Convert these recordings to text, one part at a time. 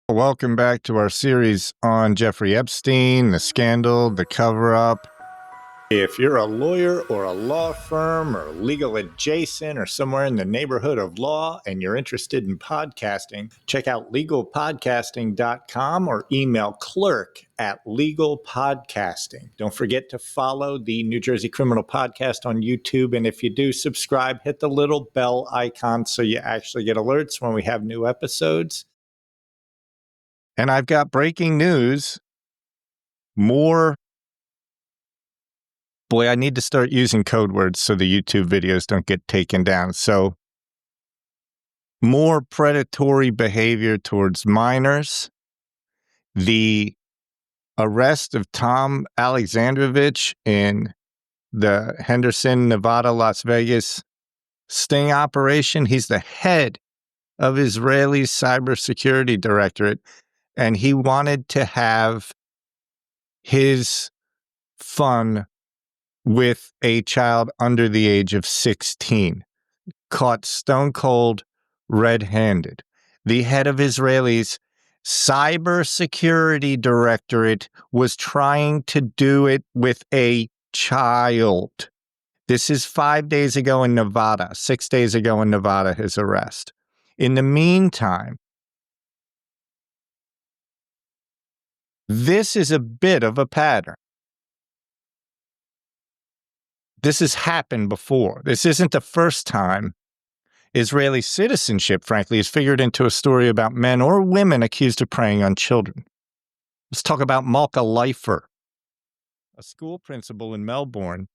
Welcome back to our series on Jeffrey Epstein, the scandal, the cover-up. If you're a lawyer or a law firm or legal adjacent or somewhere in the neighborhood of law and you're interested in podcasting, check out legalpodcasting.com or email clerk@legalpodcasting. Don't forget to follow the New Jersey Criminal Podcast on YouTube. And if you do subscribe, hit the little bell icon so you actually get alerts when we have new episodes. And I've got breaking news. Boy, I need to start using code words so the YouTube videos don't get taken down. So, more predatory behavior towards minors. The arrest of Tom Alexandrovich in the Henderson, Nevada, Las Vegas sting operation. He's the head of Israeli cybersecurity directorate, and he wanted to have his fun with a child under the age of 16, caught stone cold red-handed. The head of Israel's cybersecurity directorate was trying to do it with a child. This is 5 days ago in Nevada, 6 days ago in Nevada, his arrest. In the meantime, this is a bit of a pattern. This has happened before. This isn't the first time Israeli citizenship, frankly, is figured into a story about men or women accused of preying on children. Let's talk about Malka Leifer, a school principal in Melbourne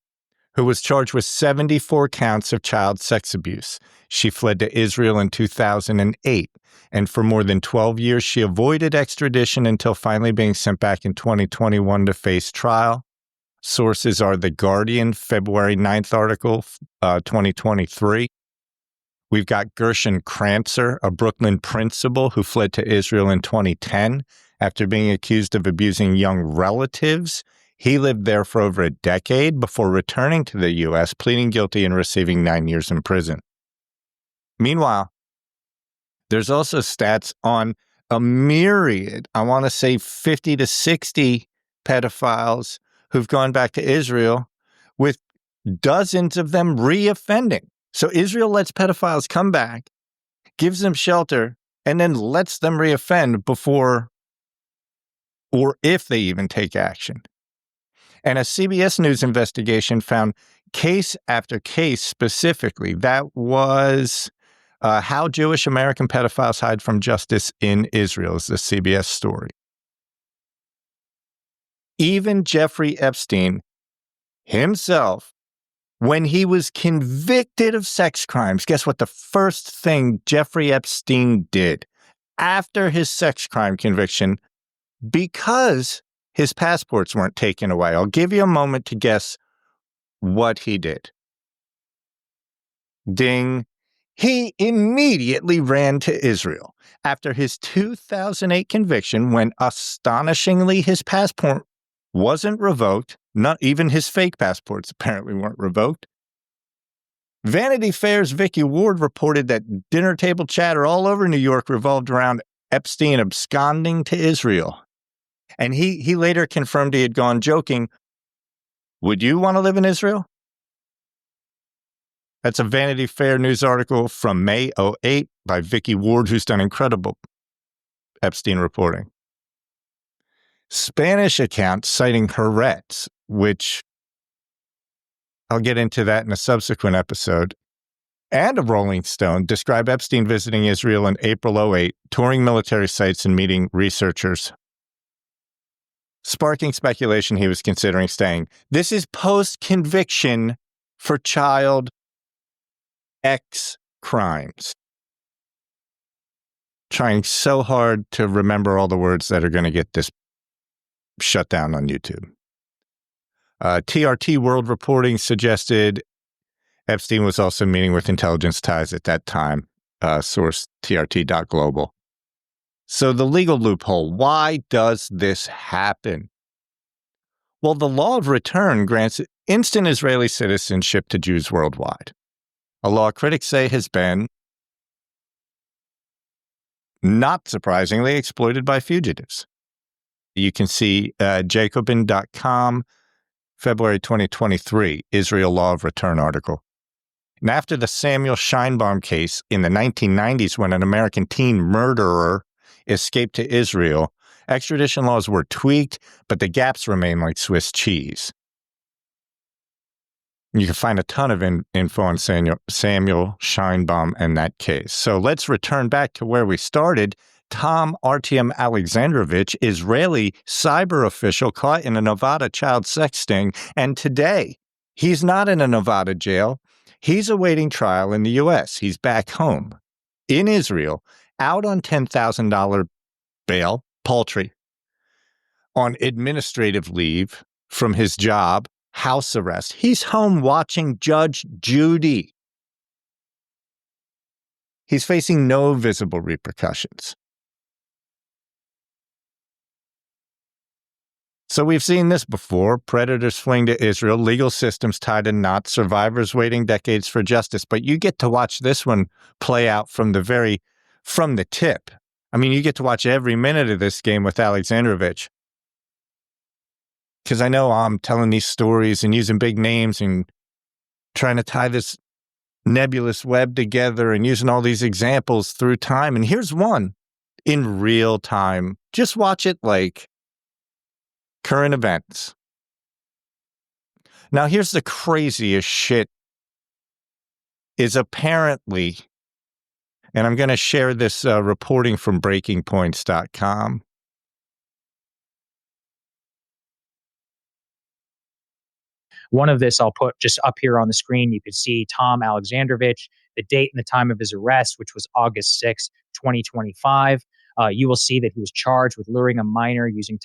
who was charged with 74 counts of child sex abuse. She fled to Israel in 2008, and for more than 12 years, she avoided extradition until finally being sent back in 2021 to face trial. Sources are The Guardian, February 9th article, 2023. We've got Gershon Kranzer, a Brooklyn principal who fled to Israel in 2010 after being accused of abusing young relatives. He lived there for over a decade before returning to the U.S., pleading guilty and receiving 9 years in prison. Meanwhile, there's also stats on a myriad, I want to say 50 to 60 pedophiles who've gone back to Israel, with dozens of them reoffending. So Israel lets pedophiles come back, gives them shelter, and then lets them reoffend before or if they even take action. And a CBS News investigation found case after case specifically. That was how Jewish American pedophiles hide from justice in Israel, is the CBS story. Even Jeffrey Epstein himself, when he was convicted of sex crimes, guess what the first thing Jeffrey Epstein did after his sex crime conviction, because his passports weren't taken away? I'll give you a moment to guess what he did. Ding. He immediately ran to Israel after his 2008 conviction, when astonishingly his passport wasn't revoked. Not even his fake passports apparently weren't revoked. Vanity Fair's Vicky Ward reported that dinner table chatter all over New York revolved around Epstein absconding to Israel. And he later confirmed he had gone, joking, "Would you want to live in Israel?" That's a Vanity Fair news article from May 2008 by Vicky Ward, who's done incredible Epstein reporting. Spanish accounts citing Haaretz, which I'll get into that in a subsequent episode, and a Rolling Stone describe Epstein visiting Israel in April 2008, touring military sites and meeting researchers, sparking speculation he was considering staying. This is post-conviction for child X crimes. Trying so hard to remember all the words that are going to get this shut down on YouTube. TRT World Reporting suggested Epstein was also meeting with intelligence ties at that time, source TRT.global. So the legal loophole, why does this happen? Well, the law of return grants instant Israeli citizenship to Jews worldwide. A law critics say has been not surprisingly, exploited by fugitives. You can see Jacobin.com, February 2023, Israel Law of Return article. And after the Samuel Scheinbaum case in the 1990s, when an American teen murderer escaped to Israel, extradition laws were tweaked, but the gaps remain like Swiss cheese. You can find a ton of info on Samuel Scheinbaum and that case. So let's return back to where we started. Tom Artyom Alexandrovich, Israeli cyber official caught in a Nevada child sex sting. And today, he's not in a Nevada jail. He's awaiting trial in the U.S. He's back home in Israel, out on $10,000 bail, paltry, on administrative leave from his job, house arrest. He's home watching Judge Judy. He's facing no visible repercussions. So we've seen this before. Predators fling to Israel, legal systems tied in knots, survivors waiting decades for justice. But you get to watch this one play out from the tip. I mean, you get to watch every minute of this game with Alexandrovich. Because I know I'm telling these stories and using big names and trying to tie this nebulous web together and using all these examples through time. And here's one in real time. Just watch it like current events. Now, here's the craziest shit is apparently, and I'm going to share this reporting from breakingpoints.com. One of this I'll put just up here on the screen. You could see Tom Alexandrovich, the date and the time of his arrest, which was August 6, 2025. You will see that he was charged with luring a minor using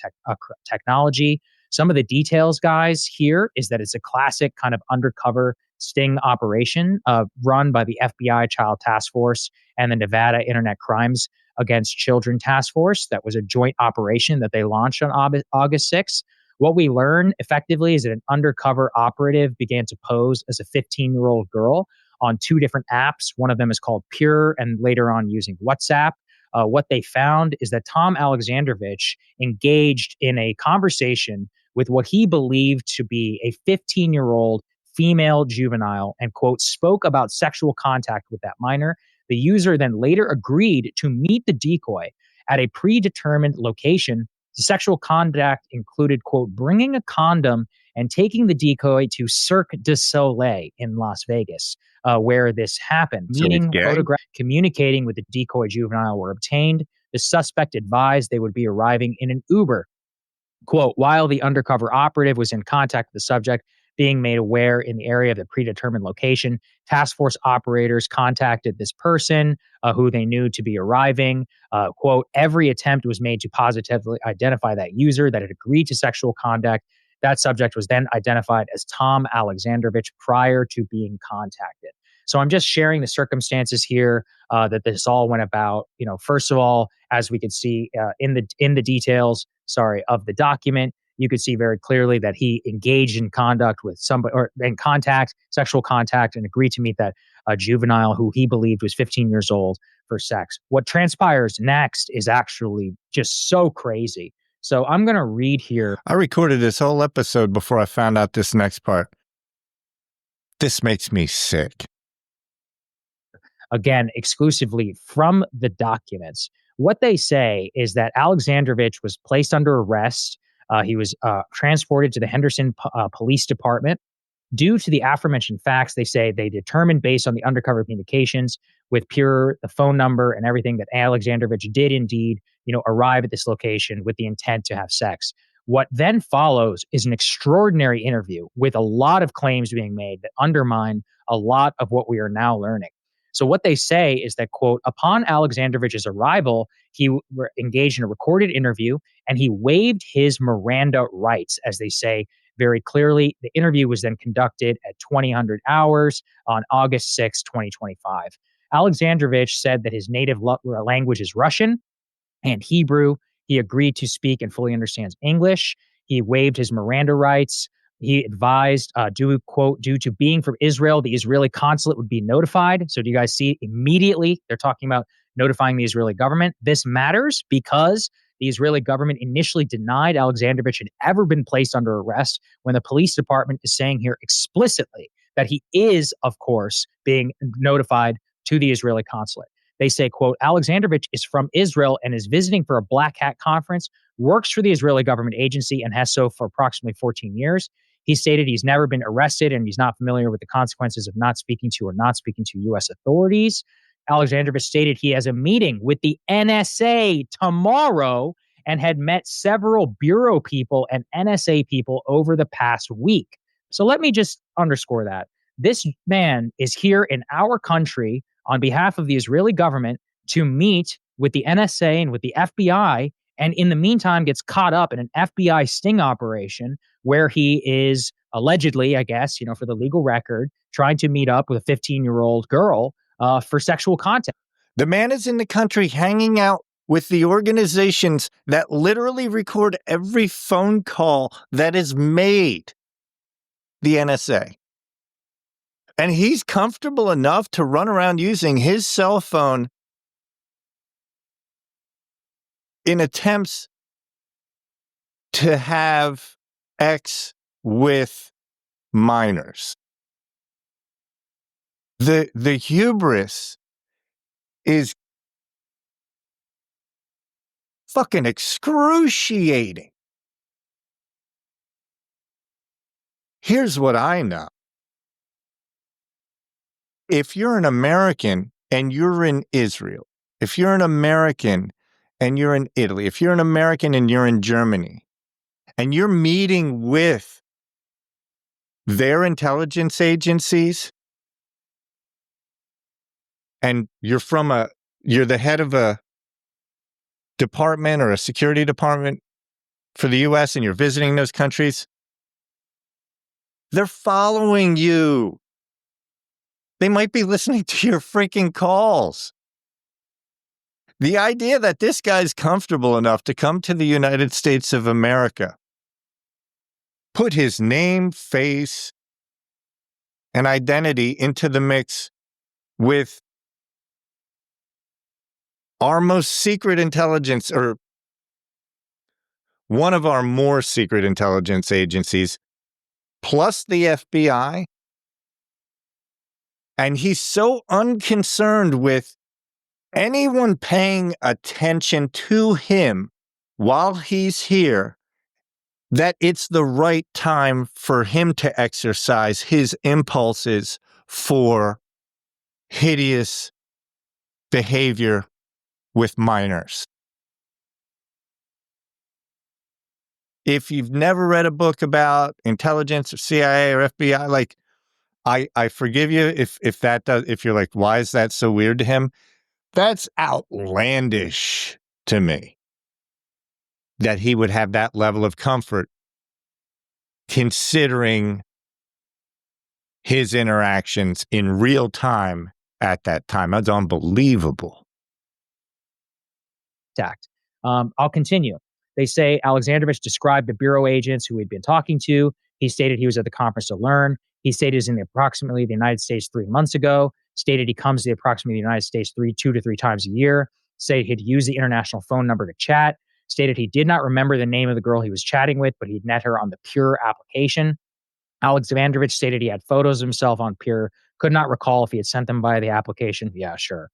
technology. Some of the details, guys, here is that it's a classic kind of undercover sting operation run by the FBI Child Task Force and the Nevada Internet Crimes Against Children Task Force. That was a joint operation that they launched on August 6th. What we learn effectively is that an undercover operative began to pose as a 15-year-old girl on two different apps. One of them is called Pure, and later on using WhatsApp. What they found is that Tom Alexandrovich engaged in a conversation with what he believed to be a 15-year-old female juvenile and, quote, spoke about sexual contact with that minor. The user then later agreed to meet the decoy at a predetermined location. The sexual contact included, quote, bringing a condom and taking the decoy to Cirque du Soleil in Las Vegas, where this happened. Meeting, photograph, communicating with the decoy juvenile were obtained. The suspect advised they would be arriving in an Uber. Quote, while the undercover operative was in contact with the subject, being made aware in the area of the predetermined location, task force operators contacted this person who they knew to be arriving. Quote, every attempt was made to positively identify that user that had agreed to sexual contact. That subject was then identified as Tom Alexandrovich prior to being contacted. So I'm just sharing the circumstances here that this all went about. You know, first of all, as we could see in the details, of the document, you could see very clearly that he engaged in conduct with somebody or in contact, sexual contact, and agreed to meet that juvenile who he believed was 15 years old for sex. What transpires next is actually just so crazy. So I'm going to read here. I recorded this whole episode before I found out this next part. This makes me sick. Again, exclusively from the documents. What they say is that Alexandrovich was placed under arrest. He was transported to the Henderson Police Department. Due to the aforementioned facts, they say they determined based on the undercover communications with Pure, the phone number and everything, that Alexandrovich did indeed, arrive at this location with the intent to have sex. What then follows is an extraordinary interview with a lot of claims being made that undermine a lot of what we are now learning. So what they say is that, quote, upon Alexandrovich's arrival, he engaged in a recorded interview and he waived his Miranda rights, as they say very clearly. The interview was then conducted at 2000 hours on August 6, 2025. Alexandrovich said that his native language is Russian and Hebrew. He agreed to speak and fully understands English. He waived his Miranda rights. He advised, due to being from Israel, the Israeli consulate would be notified. So do you guys see immediately they're talking about notifying the Israeli government. This matters because the Israeli government initially denied Alexandrovich had ever been placed under arrest when the police department is saying here explicitly that he is, of course, being notified to the Israeli consulate. They say, quote, Alexandrovich is from Israel and is visiting for a Black Hat conference, works for the Israeli government agency, and has so for approximately 14 years. He stated he's never been arrested and he's not familiar with the consequences of not speaking to or not speaking to U.S. authorities. Alexandrovich stated he has a meeting with the NSA tomorrow and had met several bureau people and NSA people over the past week. So let me just underscore that. This man is here in our country on behalf of the Israeli government to meet with the NSA and with the FBI, and in the meantime gets caught up in an FBI sting operation where he is allegedly, I guess, for the legal record, trying to meet up with a 15-year-old girl for sexual contact. The man is in the country hanging out with the organizations that literally record every phone call that is made, the NSA. And he's comfortable enough to run around using his cell phone in attempts to have sex with minors. The hubris is fucking excruciating. Here's what I know. If you're an American and you're in Israel, if you're an American and you're in Italy, if you're an American and you're in Germany, and you're meeting with their intelligence agencies, and you're the head of a department or a security department for the US and you're visiting those countries, they're following you. They might be listening to your freaking calls. The idea that this guy's comfortable enough to come to the United States of America, put his name, face, and identity into the mix with our most secret intelligence, or one of our more secret intelligence agencies, plus the FBI. And he's so unconcerned with anyone paying attention to him while he's here that it's the right time for him to exercise his impulses for hideous behavior with minors. If you've never read a book about intelligence or CIA or FBI, like, I forgive you if you're like, why is that so weird to him? That's outlandish to me that he would have that level of comfort considering his interactions in real time at that time. That's unbelievable. I'll continue. They say Alexandrovich described the bureau agents who he'd been talking to. He stated he was at the conference to learn. He stated he was in approximately the United States 3 months ago. Stated he comes to approximately the United States 2 to 3 times a year. Said he'd used the international phone number to chat. Stated he did not remember the name of the girl he was chatting with, but he'd met her on the Pure application. Alexandrovich stated he had photos of himself on Pure. Could not recall if he had sent them via the application. Yeah, sure.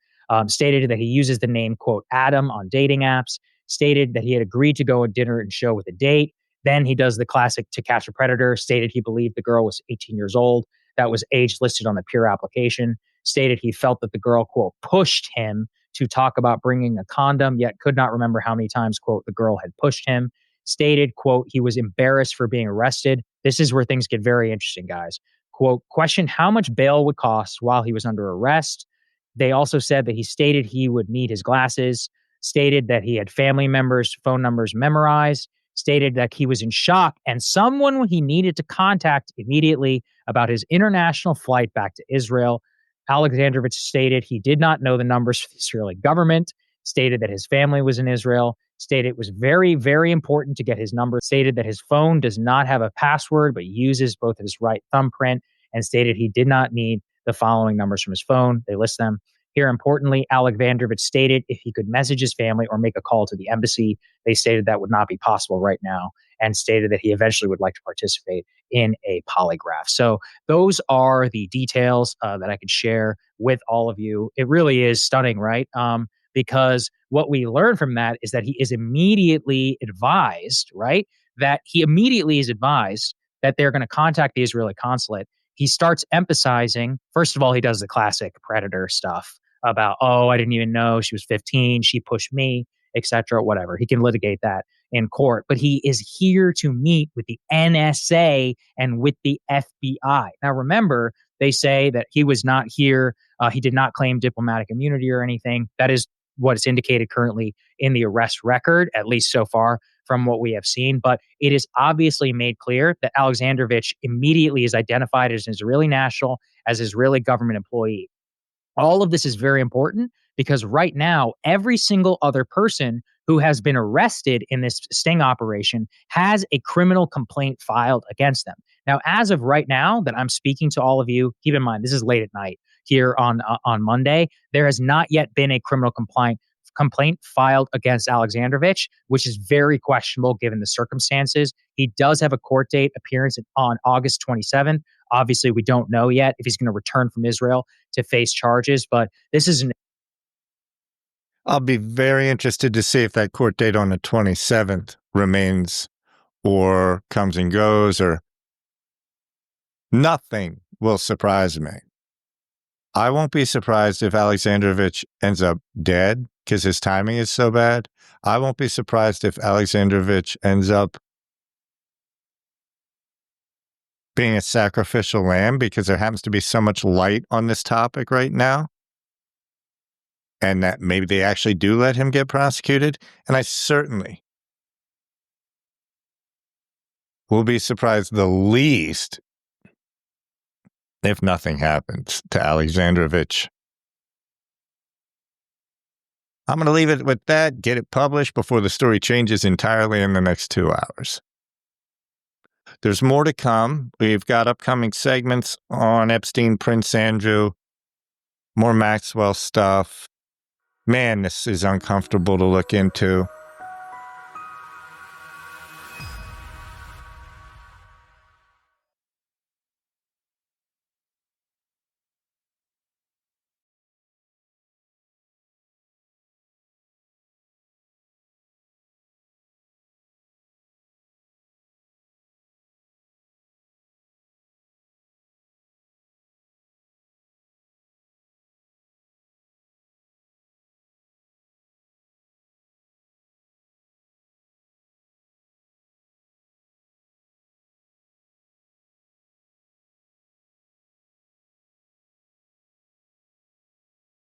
Stated that he uses the name, quote, Adam on dating apps. Stated that he had agreed to go to dinner and show with a date. Then he does the classic To Catch a Predator. Stated he believed the girl was 18 years old. That was age listed on the Pure application. Stated he felt that the girl, quote, pushed him to talk about bringing a condom, yet could not remember how many times, quote, the girl had pushed him. Stated, quote, he was embarrassed for being arrested. This is where things get very interesting, guys. Quote, questioned how much bail would cost while he was under arrest. They also said that he stated he would need his glasses, stated that he had family members' phone numbers memorized, stated that he was in shock and someone he needed to contact immediately about his international flight back to Israel. Alexandrovich stated he did not know the numbers for the Israeli government, stated that his family was in Israel, stated it was very, very important to get his number, stated that his phone does not have a password but uses both his right thumbprint, and stated he did not need the following numbers from his phone. They list them. Here, importantly, Alexandrovich stated if he could message his family or make a call to the embassy, they stated that would not be possible right now, and stated that he eventually would like to participate in a polygraph. So those are the details that I could share with all of you. It really is stunning, right? Because what we learn from that is that he is immediately advised, right? That he immediately is advised that they're going to contact the Israeli consulate. He starts emphasizing, first of all, he does the classic predator stuff about, oh, I didn't even know she was 15, she pushed me, etc., whatever. He can litigate that in court, but he is here to meet with the NSA and with the FBI. Now, remember, they say that he was not here. He did not claim diplomatic immunity or anything. That is what is indicated currently in the arrest record, at least so far from what we have seen. But it is obviously made clear that Alexandrovich immediately is identified as an Israeli national, as an Israeli government employee. All of this is very important because right now, every single other person who has been arrested in this sting operation has a criminal complaint filed against them. Now, as of right now that I'm speaking to all of you, keep in mind, this is late at night here on Monday. There has not yet been a criminal complaint filed against Alexandrovich, which is very questionable given the circumstances. He does have a court date appearance on August 27th. Obviously, we don't know yet if he's going to return from Israel to face charges, but this is I'll be very interested to see if that court date on the 27th remains or comes and goes, or nothing will surprise me. I won't be surprised if Alexandrovich ends up dead because his timing is so bad. I won't be surprised if Alexandrovich ends up being a sacrificial lamb because there happens to be so much light on this topic right now. And that maybe they actually do let him get prosecuted. And I certainly will be surprised the least if nothing happens to Alexandrovich. I'm going to leave it with that, get it published before the story changes entirely in the next 2 hours. There's more to come. We've got upcoming segments on Epstein, Prince Andrew, more Maxwell stuff. Man, this is uncomfortable to look into.